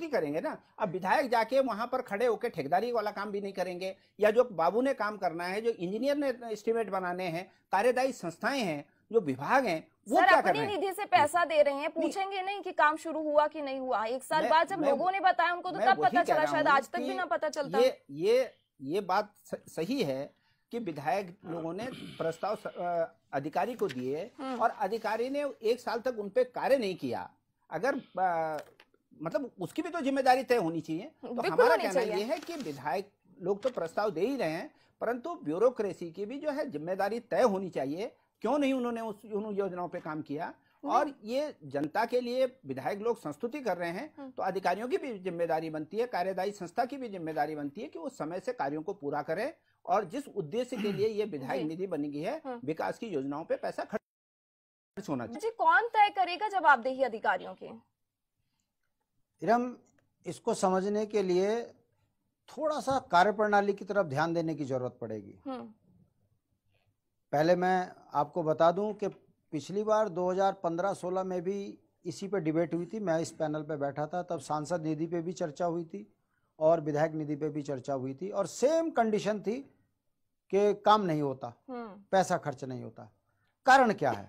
संस्तुति करेंगे ना। अब विधायक जाके वहां पर खड़े होकर ठेकेदारी वाला काम भी नहीं करेंगे, या जो बाबू ने काम करना है, जो इंजीनियर ने एस्टिमेट बनाने हैं, कार्यदायी संस्थाएं हैं, जो विभाग हैं, वो सर क्या कर अपनी रहे हैं? निधि से पैसा दे रहे हैं, पूछेंगे नहीं कि काम शुरू हुआ कि नहीं हुआ। एक साल बाद जब लोगों ने बताया उनको, तो तब पता चला, शायद आज तक भी ना पता चलता। ये बात सही है कि विधायक लोगों ने प्रस्ताव अधिकारी को दिए और अधिकारी ने 1 साल तक उनपे कार्य नहीं किया। अगर मतलब उसकी भी तो जिम्मेदारी तय होनी चाहिए। तो हमारा कहना यह है कि विधायक लोग तो प्रस्ताव दे ही रहे हैं, परंतु ब्यूरोक्रेसी की भी जो है जिम्मेदारी तय होनी चाहिए। क्यों नहीं उन्होंने उन योजनाओं पे काम किया? और ये जनता के लिए विधायक लोग संस्तुति कर रहे हैं, तो अधिकारियों की भी जिम्मेदारी बनती है, कार्यदायी संस्था की भी जिम्मेदारी बनती है कि वो समय से कार्यों को पूरा करें, और जिस उद्देश्य के लिए ये विधायक निधि बनी गई है, विकास की योजनाओं पे पैसा खर्च होना चाहिए। जी, कौन तय करेगा जवाबदेही अधिकारियों की? इरम, इसको समझने के लिए थोड़ा सा कार्यप्रणाली की तरफ ध्यान देने की जरूरत पड़ेगी। पहले मैं आपको बता दूं कि पिछली बार 2015-16 में भी इसी पे डिबेट हुई थी। मैं इस पैनल पे बैठा था, तब सांसद निधि पे भी चर्चा हुई थी और विधायक निधि पे भी चर्चा हुई थी, और सेम कंडीशन थी कि काम नहीं होता, पैसा खर्च नहीं होता। कारण क्या है?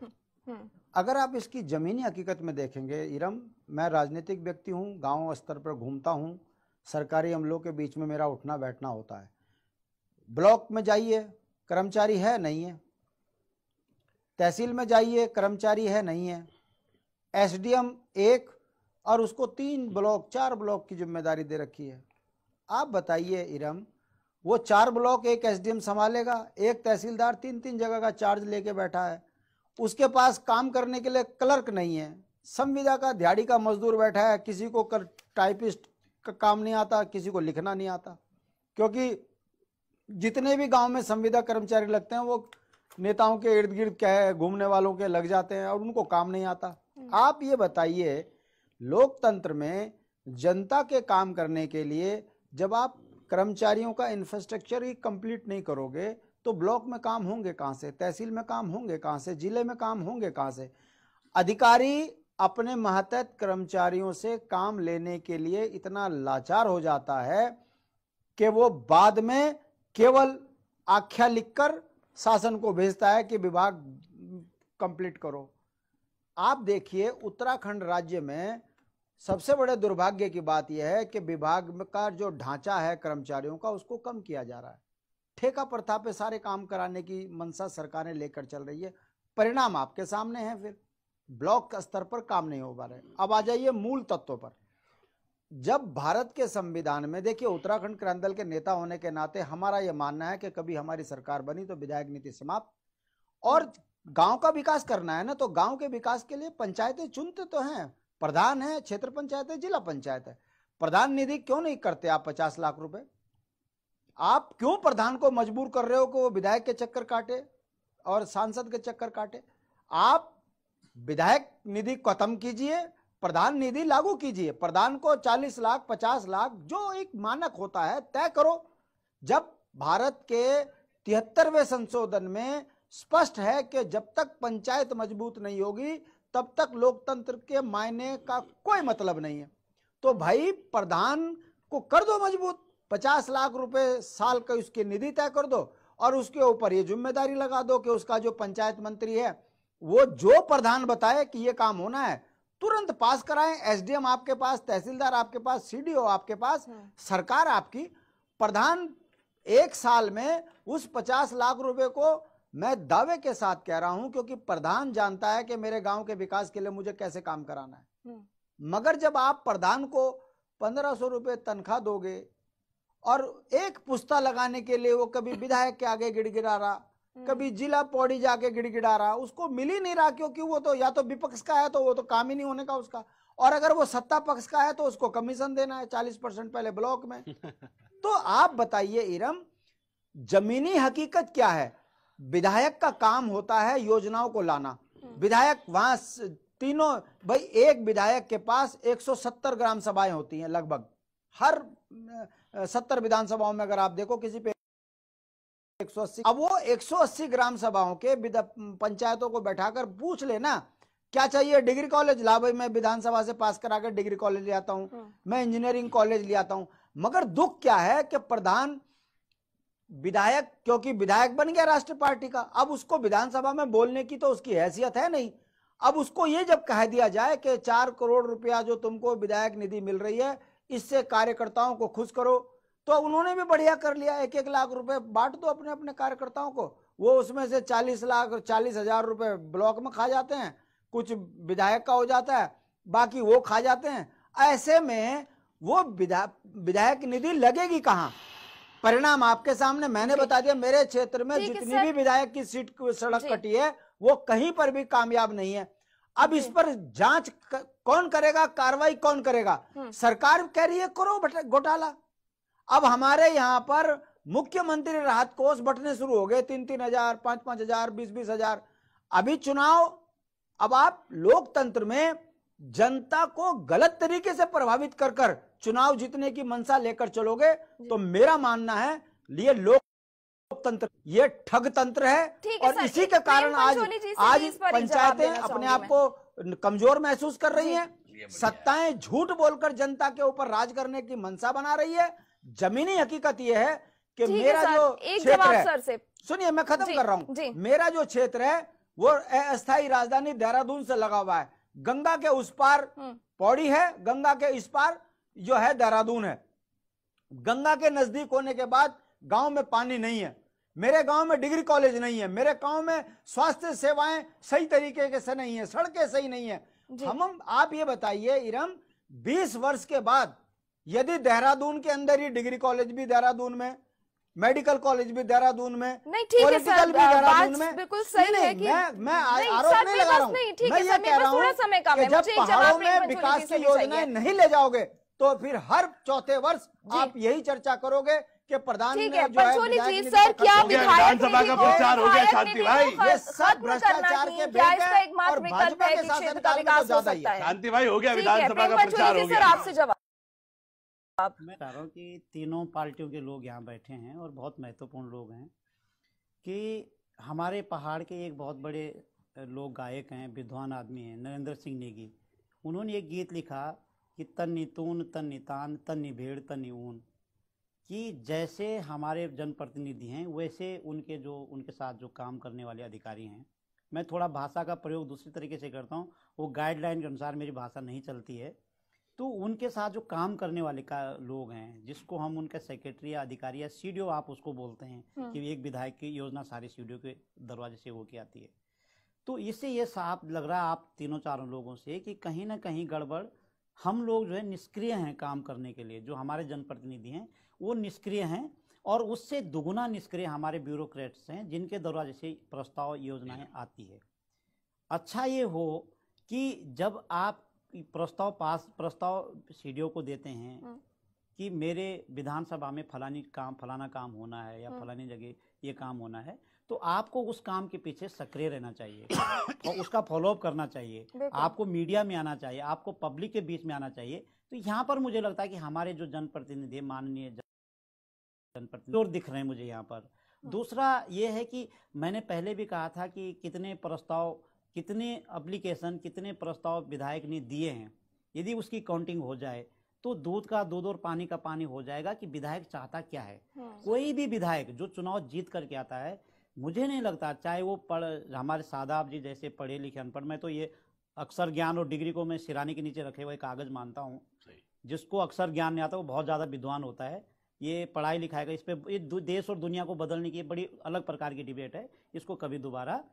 अगर आप इसकी जमीनी हकीकत में देखेंगे इरम, मैं राजनीतिक व्यक्ति हूँ, गांव स्तर पर घूमता हूँ, सरकारी अमलों के बीच में मेरा उठना बैठना होता है। ब्लॉक में जाइए, कर्मचारी है नहीं है। तहसील में जाइए, कर्मचारी है नहीं है। एसडीएम एक, और उसको 3 ब्लॉक 4 ब्लॉक की जिम्मेदारी दे रखी है। आप बताइए इरम, वो 4 ब्लॉक एक एसडीएम संभालेगा? एक तहसीलदार 3-3 जगह का चार्ज लेके बैठा है, उसके पास काम करने के लिए क्लर्क नहीं है, संविदा का दिहाड़ी का मजदूर बैठा है, किसी को टाइपिस्ट का काम नहीं आता, किसी को लिखना नहीं आता। क्योंकि जितने भी गांव में संविदा कर्मचारी लगते हैं वो नेताओं के इर्द गिर्द क्या घूमने वालों के लग जाते हैं और उनको काम नहीं आता। आप ये बताइए, लोकतंत्र में जनता के काम करने के लिए जब आप कर्मचारियों का इंफ्रास्ट्रक्चर ही कंप्लीट नहीं करोगे, तो ब्लॉक में काम होंगे कहां से? तहसील में काम होंगे कहां से? जिले में काम होंगे कहां से? अधिकारी अपने महत्वपूर्ण कर्मचारियों से काम लेने के लिए इतना लाचार हो जाता है कि वो बाद में केवल आख्या लिखकर शासन को भेजता है कि विभाग कंप्लीट करो। आप देखिए, उत्तराखंड राज्य में सबसे बड़े दुर्भाग्य की बात यह है कि विभाग का जो ढांचा है कर्मचारियों का, उसको कम किया जा रहा है। ठेका प्रथा पे सारे काम कराने की मंशा सरकारें लेकर चल रही है। परिणाम आपके सामने है। फिर ब्लॉक स्तर पर काम नहीं हो पा रहे। अब आ जाइए मूल तत्वों पर। जब भारत के संविधान में, देखिए, उत्तराखंड क्रांति दल के नेता होने के नाते हमारा यह मानना है कि कभी हमारी सरकार बनी तो विधायक नीति समाप्त, और गांव का विकास करना है ना, तो गांव के विकास के लिए पंचायतें चुनते तो हैं, प्रधान है, क्षेत्र पंचायत है, जिला पंचायत है। प्रधान निधि क्यों नहीं करते आप 50 लाख रुपए? आप क्यों प्रधान को मजबूर कर रहे हो कि वो विधायक के चक्कर काटे और सांसद के चक्कर काटे? आप विधायक निधि खत्म कीजिए, प्रधान निधि लागू कीजिए। प्रधान को 40 लाख 50 लाख जो एक मानक होता है तय करो। जब भारत के 73वें संशोधन में स्पष्ट है कि जब तक पंचायत मजबूत नहीं होगी तब तक लोकतंत्र के मायने का कोई मतलब नहीं है। तो भाई प्रधान को कर दो मजबूत, 50 लाख रुपए साल का उसकी निधि तय कर दो, और उसके ऊपर ये जिम्मेदारी लगा दो कि उसका जो पंचायत मंत्री है वो जो प्रधान बताए कि ये काम होना है तुरंत पास कराएं। एसडीएम आपके पास, तहसीलदार आपके पास, सीडीओ आपके पास, सरकार आपकी। प्रधान 1 साल में उस 50 लाख रुपए को, मैं दावे के साथ कह रहा हूं क्योंकि प्रधान जानता है कि मेरे गांव के विकास के लिए मुझे कैसे काम कराना है। मगर जब आप प्रधान को 1500 रुपए तनख्वाह दोगे और एक पुस्ता लगाने के लिए वो कभी विधायक के आगे गिड़गिड़ा रहा, कभी जिला पौड़ी जाके गिड़गिड़ा रहा, उसको मिल ही नहीं रहा, क्योंकि वो तो या तो विपक्ष का है तो वो तो काम ही नहीं होने का उसका, और अगर वो सत्ता पक्ष का है तो उसको कमीशन देना है 40% पहले ब्लॉक में। तो आप बताइए इरम, जमीनी हकीकत क्या है? विधायक का काम होता है योजनाओं को लाना। विधायक वहां तीनों, भाई एक विधायक के पास 170 ग्राम सभाएं होती हैं लगभग हर 70 विधानसभाओं में। अगर आप देखो किसी पे 180, अब वो 180 ग्राम सभाओं के पंचायतों को बैठाकर पूछ लेना क्या चाहिए? डिग्री कॉलेज ला भाई, मैं विधानसभा से पास करा कर डिग्री कॉलेज ले आता हूं, मैं इंजीनियरिंग कॉलेज ले आता हूं। मगर दुख क्या है कि प्रधान विधायक, क्योंकि विधायक बन गया राष्ट्रीय पार्टी का, अब उसको विधानसभा में बोलने की तो उसकी हैसियत है नहीं। अब उसको ये जब कह दिया जाए कि 4 करोड़ रुपया जो तुमको विधायक निधि मिल रही है, इससे कार्यकर्ताओं को खुश करो, तो उन्होंने भी बढ़िया कर लिया। 1-1 लाख रुपए बांट दो अपने अपने कार्यकर्ताओं को, वो उसमें से 40,00,000 रुपए ब्लॉक में खा जाते हैं, कुछ विधायक का हो जाता है, बाकी वो खा जाते हैं। ऐसे में वो विधायक निधि लगेगी कहां? परिणाम आपके सामने, मैंने बता दिया। मेरे क्षेत्र में जितनी भी विधायक की सीट सड़क कटी है, वो कहीं पर भी कामयाब नहीं है। अब इस पर जांच कौन करेगा, कार्रवाई कौन करेगा? सरकार कह रही है करो घोटाला। अब हमारे यहाँ पर मुख्यमंत्री राहत कोष बंटने शुरू हो गए, 3-3 हजार, 5-5 हजार, 20-20 हजार। अभी चुनाव, अब आप लोकतंत्र में जनता को गलत तरीके से प्रभावित कर कर चुनाव जीतने की मंशा लेकर चलोगे तो मेरा मानना है ये लोकतंत्र, ये ठग तंत्र है। और इसी के कारण आज पंचायतें अपने आप को कमजोर महसूस कर रही हैं। सत्ताएं झूठ बोलकर जनता के ऊपर राज करने की मंशा बना रही है। जमीनी हकीकत यह है कि मेरा जो क्षेत्र है, सुनिए मैं खत्म कर रहा हूं, मेरा जो क्षेत्र है वो अस्थायी राजधानी देहरादून से लगा हुआ है। गंगा के उस पार पौड़ी है, गंगा के इस पार जो है देहरादून है। गंगा के नजदीक होने के बाद गांव में पानी नहीं है, मेरे गांव में डिग्री कॉलेज नहीं है, मेरे गांव में स्वास्थ्य सेवाएं सही तरीके से नहीं है, सड़कें सही नहीं है। आप ये बताइए इरम, 20 वर्ष के बाद यदि देहरादून के अंदर ही डिग्री कॉलेज भी देहरादून में, मेडिकल कॉलेज भी देहरादून में, पॉलिटिकल भी देहरादून में, बिल्कुल सही है कि मैं आरोप नहीं लगा रहा हूँ, मैं ये कह रहा हूँ कि जब पहाड़ों में विकास की योजनाएं नहीं ले जाओगे तो फिर हर चौथे वर्ष आप यही चर्चा करोगे कि प्रधान ने जो है सर क्या विधानसभा का प्रचार हो गया शांति भाई, ये सब भ्रष्टाचार के बेग है और भाजपा के शासनकाल में तो ज्यादा ही है। शांति भाई हो गया, विधानसभा का प्रचार हो गया। आपसे जवाब मैं कह रहा हूँ कि तीनों पार्टियों के लोग यहाँ बैठे हैं और बहुत महत्वपूर्ण लोग हैं कि हमारे पहाड़ के एक बहुत बड़े लोग गायक हैं, विद्वान आदमी हैं, नरेंद्र सिंह नेगी। उन्होंने एक गीत लिखा कि तन्नी तून तन्नी तान तन्नी भेड़ तन्नी ऊन, कि जैसे हमारे जनप्रतिनिधि हैं वैसे उनके साथ जो काम करने वाले अधिकारी हैं। मैं थोड़ा भाषा का प्रयोग दूसरी तरीके से करता हूँ, वो गाइडलाइन के अनुसार मेरी भाषा नहीं चलती है। तो उनके साथ जो काम करने वाले का लोग हैं, जिसको हम उनके सेक्रेटरी या अधिकारी या सीडीओ आप उसको बोलते हैं कि एक विधायक की योजना सारी सीडीओ के दरवाजे से होके आती है। तो इससे ये साफ लग रहा है आप तीनों चारों लोगों से कि कहीं ना कहीं गड़बड़, हम लोग जो है निष्क्रिय हैं काम करने के लिए। जो हमारे जनप्रतिनिधि हैं वो निष्क्रिय हैं और उससे दुगुना निष्क्रिय हमारे ब्यूरोक्रेट्स हैं जिनके दरवाजे से प्रस्ताव योजनाएं आती है। अच्छा ये हो कि जब आप प्रस्ताव सीडीओ को देते हैं कि मेरे विधानसभा में फलाना काम होना है या फलानी जगह ये काम होना है, तो आपको उस काम के पीछे सक्रिय रहना चाहिए और उसका फॉलोअप करना चाहिए। आपको मीडिया में आना चाहिए, आपको पब्लिक के बीच में आना चाहिए। तो यहाँ पर मुझे लगता है कि हमारे जो जनप्रतिनिधि, माननीय जनप्रतिनिधि और दिख रहे हैं मुझे यहाँ पर। दूसरा ये है कि मैंने पहले भी कहा था कि कितने एप्लीकेशन, कितने प्रस्ताव विधायक ने दिए हैं, यदि उसकी काउंटिंग हो जाए तो दूध का दूध और पानी का पानी हो जाएगा कि विधायक चाहता क्या है। कोई भी विधायक जो चुनाव जीत करके आता है, मुझे नहीं लगता, चाहे वो हमारे सादाब जी जैसे पढ़े लिखे अनपढ़, मैं तो ये अक्षर ज्ञान और डिग्री को मैं सिरानी के नीचे रखे हुए कागज मानता हूँ। जिसको अक्षर ज्ञान नहीं आता वो बहुत ज़्यादा विद्वान होता है। ये पढ़ाई लिखाई का, इस पे देश और दुनिया को बदलने की बड़ी अलग प्रकार की डिबेट है, इसको कभी दोबारा।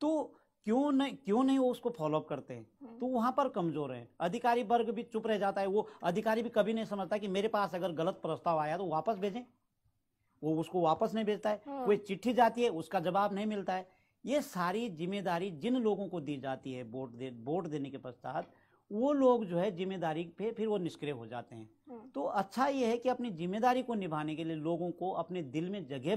तो क्यों नहीं वो उसको फॉलोअप करते हैं, तो वहां पर कमजोर है। अधिकारी वर्ग भी चुप रह जाता है। वो अधिकारी भी कभी नहीं समझता कि मेरे पास अगर गलत प्रस्ताव आया तो वापस भेजें, वो उसको वापस नहीं भेजता है। कोई चिट्ठी जाती है, उसका जवाब नहीं मिलता है। ये सारी जिम्मेदारी जिन लोगों को दी जाती है वोट देने के पश्चात, वो लोग जो है जिम्मेदारी पे फिर वो निष्क्रिय हो जाते हैं। तो अच्छा ये है कि अपनी जिम्मेदारी को निभाने के लिए लोगों को अपने दिल में जगह